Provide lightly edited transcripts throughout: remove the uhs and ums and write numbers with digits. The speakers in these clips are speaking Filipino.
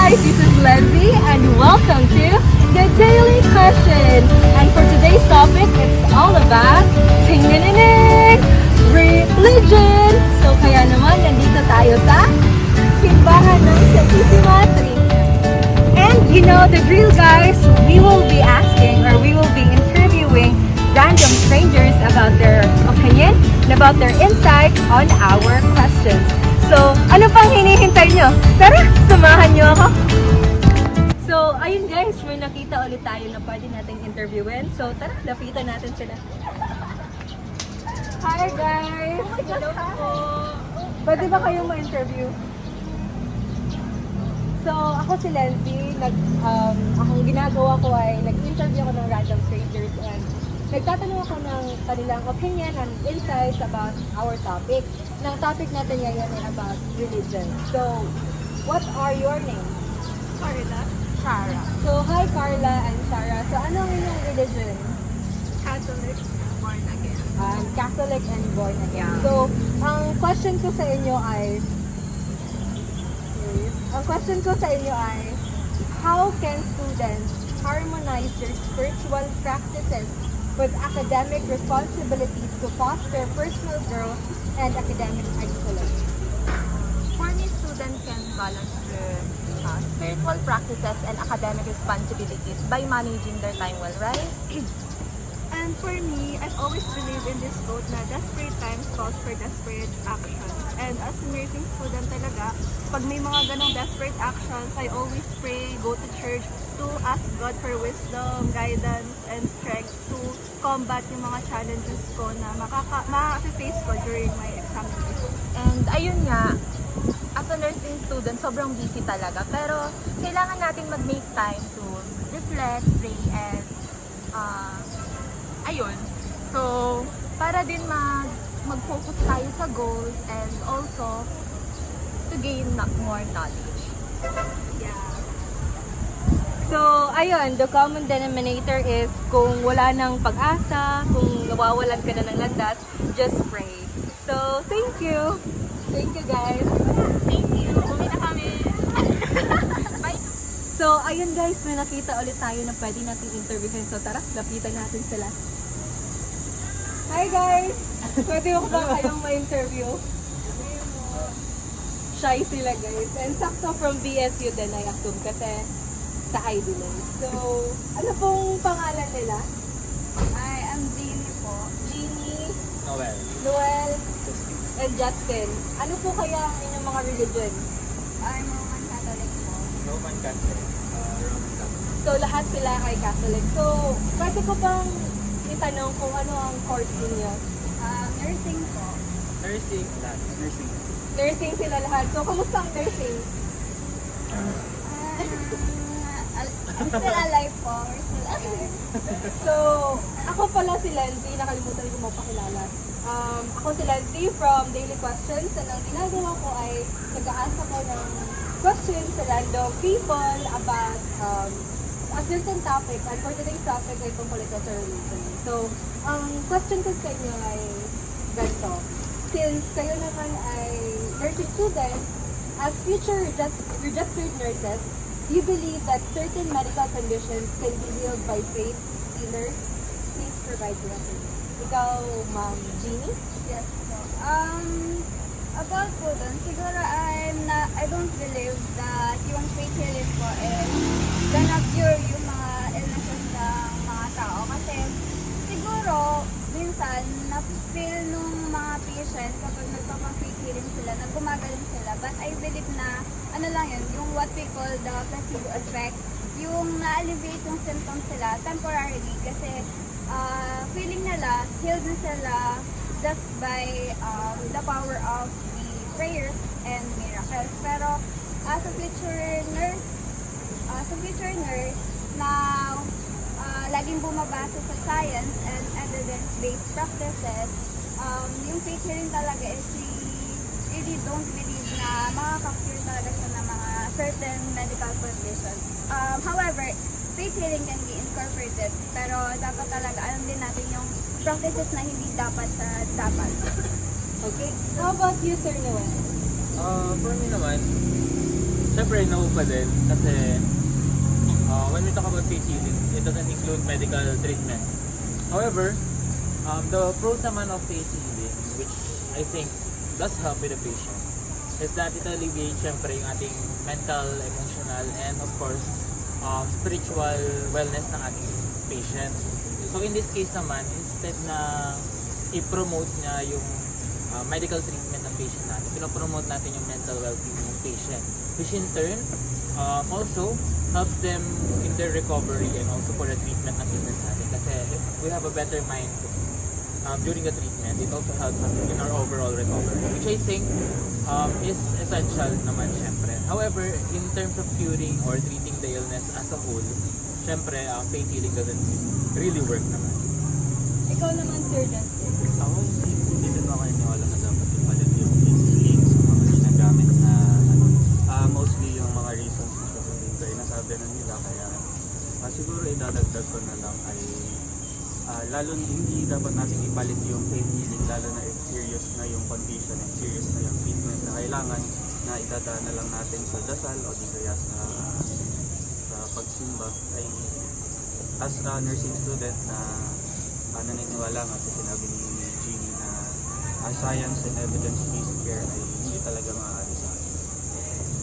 guys, this is Leslie and welcome to the Daily Question. And for today's topic, it's all about ting-ning-ning, religion. So kaya naman, nandito tayo sa simbahan ng Santisima Trinidad. And you know the drill guys, we will be asking or we will be interviewing random strangers about their opinion and about their insight on our questions. So, ano pang hinihintay nyo? Tara, samahan nyo ako! So, ayun guys, may nakita ulit tayo na pwede nating interviewin. So, tara, lapitan natin sila. Hi guys! Hello po! Pwede ba kayong ma-interview? So, ako si Leslie. Ang ginagawa ko ay nag-interview ako ng random strangers and nagtatanong ako ng kanilang opinion and insights about our topic. Ng topic natin ngayon ay about religion. So, what are your names? Carla. Shara. So, hi Carla and Shara. So, ano ang inyong religion? Catholic. Born again. Catholic and born again. Yeah. So, ang question ko sa inyo ay, how can students harmonize their spiritual practices with academic responsibilities to foster personal growth and academic excellence? For me, students can balance their spiritual practices and academic responsibilities by managing their time well, right? And for me, I've always believed in this quote na desperate times calls for desperate actions. And as a nursing student talaga, pag may mga ganong desperate actions, I always pray, go to church to ask God for wisdom, guidance, and strength to combat yung mga challenges ko na ma-face ko during my examination. And ayun nga, as a nursing student, sobrang busy talaga. Pero kailangan natin mag-make time to reflect, pray, and ayun. So, para din mag-focus tayo sa goals and also to gain more knowledge. Yeah. So, ayun, the common denominator is kung wala ng pag-asa, kung nawawalan ka na ng landas, just pray. So, thank you! Thank you guys! Thank you! Uwi na kami! Bye! So, ayun guys, may nakita ulit tayo na pwede natin interviewin. So, tara, lapitan natin sila. Hi guys! Pwede ko ba kayong ma-interview? Shy sila guys. And sakto from BSU din, I assume, kasi sa ID lang. So, ano pong pangalan nila? Hi, I'm Jeannie po. Jeannie, Noel. and Justin. Ano po kaya ang inyong mga religion? I'm Roman Catholic po. Roman Catholic. Roman Catholic. So, lahat sila ay Catholic. So, pwede ko bang itanong kung ano ang course ninyo? Nursing po. Nursing. Nursing. Nursing sila lahat. So, kamusta ang nursing? I'm still alive po. We're still alive. So, ako pala si Lenzy. Nakalimutan ko magpakilala. Ako si Lenzy from Daily Questions. And ang ginagawa ko ay nag-ask ako ng questions sa random people about a certain topic. And for today's topic ay tungkol ito sa religion. So, ang question ko sa inyo ay ganito. Since kayo naman ay nursing students, as future registered nurses, do you believe that certain medical conditions can be healed by faith healers? Please provide your opinion. Ikaw, Ma'am Jeannie? Yes po. About po dun, siguro I don't believe that yung faith healing po is gonna cure yung mga illnesses ng mga tao. Kasi siguro, minsan, na-feel nung mga patient kapag nagpapang-faith healing sila, na gumagaling sila. But I believe na, ano lang yun, yung what we call the placebo effect, yung na-alleviate yung symptoms sila temporarily. Kasi feeling nila, healed na sila just by the power of the prayers and miracles. Pero as a future nurse, na laging bumabasa sa science and evidence-based practices, yung faith healing talaga is really don't believe na makaka-cure talaga siya ng mga certain medical conditions. However, faith healing can be incorporated, pero dapat talaga alam din natin yung practices na hindi dapat sa dapat. Okay. How about you, Sir Noel? For me naman, Siyempre, no pa din. Kasi when we talk about faith healing, it doesn't include medical treatment. However, the pros naman of faith healing, which I think does help with the patient, is that it alleviates syempre yung ating mental, emotional, and of course, spiritual wellness ng ating patient. So in this case naman, instead na i-promote niya yung medical treatment ng patient natin, pinopromote natin yung mental well-being ng patient, which in turn also helps them in their recovery and also for the treatment ng illness natin. Kasi if we have a better mind during the treatment, it also helps us in our overall recovery, which I think is essential naman syempre. However, in terms of curing or treating the illness as a whole, syempre, faith healing doesn't really work naman. Ikaw naman, Sir Justin. Ako, hindi din ako naniniwala na dapat ipalit yung link sa mga ginagamit na mostly yung mga reasons na sasabihin ko ay nasabi na nila, kaya siguro idadagdag ko na lang ay lalo hindi dapat natin ipalit yung faith healing, lalo na if serious na yung condition and serious na yung treatment na kailangan na idadaan na lang natin sa dasal o di kaya sa pagsimba. Ay as a nursing student na naniniwala nga sa sinabi ni Jeannie na science and evidence-based care ay hindi talaga maaari sa atin.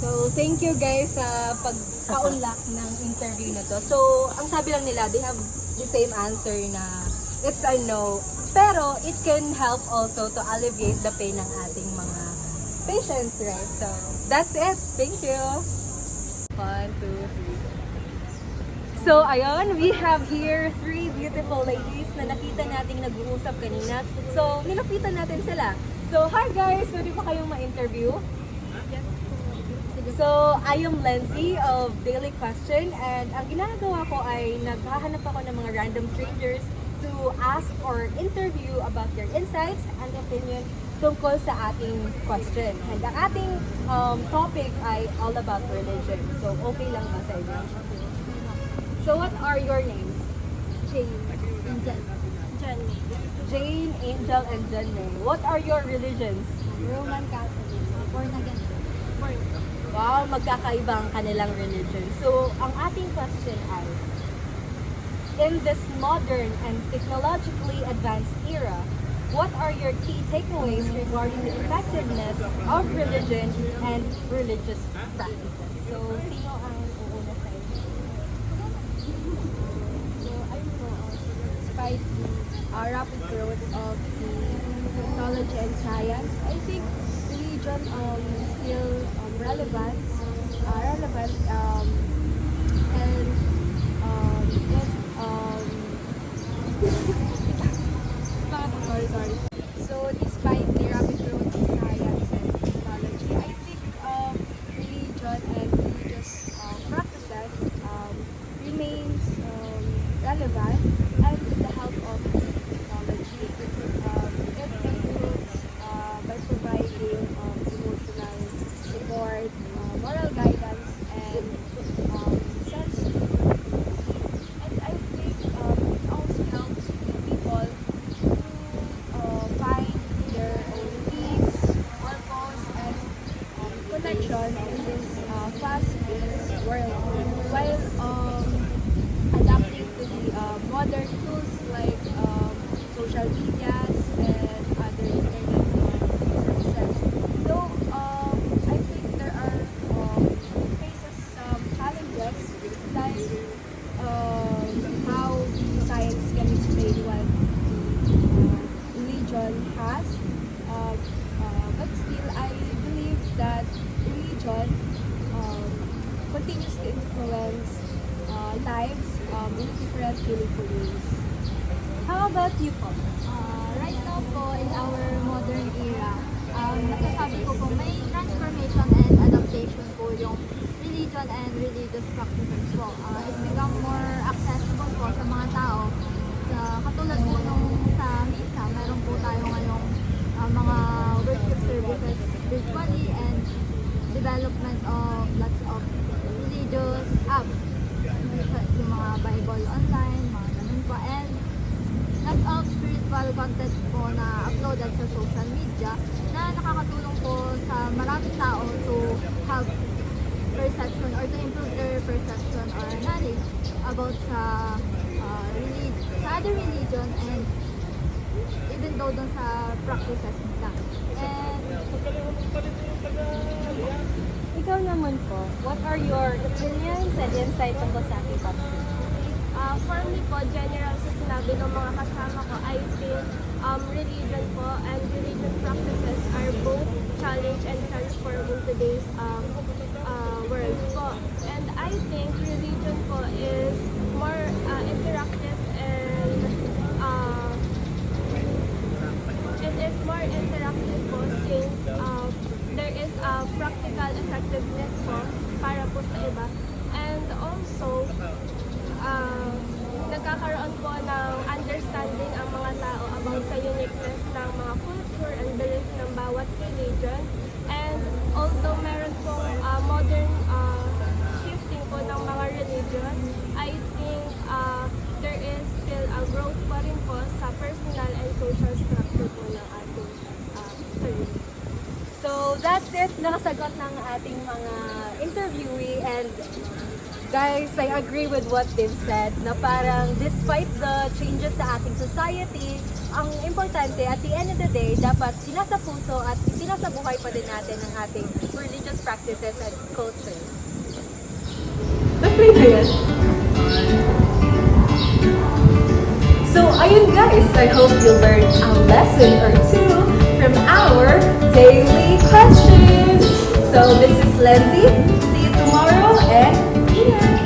So, thank you guys sa pagka-unlock ng interview na to. So, ang sabi lang nila, they have the same answer na it's a no. Pero, it can help also to alleviate the pain ng ating mga patients, right? So, that's it. Thank you. 1, 2, 3. So, ayun, we have here 3 beautiful ladies na nakita nating nag-uusap kanina. So, nilapitan natin sila. So, hi guys! Pwede pa kayong ma-interview? So, I am Lindsay of Daily Question, and ang ginagawa ko ay naghahanap ako ng mga random strangers to ask or interview about their insights and opinion tungkol sa ating question. And ang ating topic ay all about religion. So, okay lang ba sa inyo? So, what are your names? Jane. Angel. Jenny. Jane, Angel, and Jenny. What are your religions? Roman Catholic. Born again. Born. Wow, magkakaiba ang kanilang religion. So, ang ating question ay, in this modern and technologically advanced era, what are your key takeaways regarding the effectiveness of religion and religious practices? So, sino ang uuna sa inyo? So, I know, despite the rapid growth of the technology and science, I think religion still relevant, and sorry. So, despite the rapid growth in science and technology, I think religion and religious practices remains relevant, and with the help of technology, it improves by providing emotional support, moral guidance, and sense of community. And I think it also helps people to find their own peace, purpose, and connection in this fast-paced world, while adapting to the modern tools like social medias and other internet services. Though I think there are faces some challenges like how the science can explain what the religion has, but still I believe that religion continues to influence lives in different meaningful ways. How about you po? Right now po, in our modern era, masasabi ko po may transformation and adaptation po yung religion and religious practices po. It become more accessible po sa mga tao. Katulad po nung sa misa, meron po tayo ngayong mga worship services virtually and development of lots of religious apps. Yung mga Bible online, mga ganun po. And lots of spiritual content po na uploaded sa social media na nakakatulong po sa maraming tao to have perception or to improve their perception or knowledge about sa other religion and even though dun sa practices nila. And Ikaw naman po, what are your opinions and insight tungkol sa ating topic? for me po, general sa sinabi ng mga kasama ko, I think religion po and religion practices are both challenge and transform in today's world po. And I think religion po is more interactive and it is more interactive po since there is a practical effectiveness po para po sa iba. And also, nagkakaroon po ng understanding ang mga tao about sa uniqueness ng mga culture and belief ng bawat religion. And although meron pong modern shifting po ng mga religion, I think there is still a growth pa rin po sa personal and social structure po ng ating sarili. So that's it, nakasagot ng ating mga interviewee, and guys, I agree with what they've said na parang despite the changes sa ating society, ang importante at the end of the day, dapat sinasa puso at sinasabuhay pa din natin ang ating religious practices and culture. Nag-play na yan? So, ayun guys, I hope you learned a lesson or two from our daily questions. So, this is Lindsay. See you tomorrow and ingat!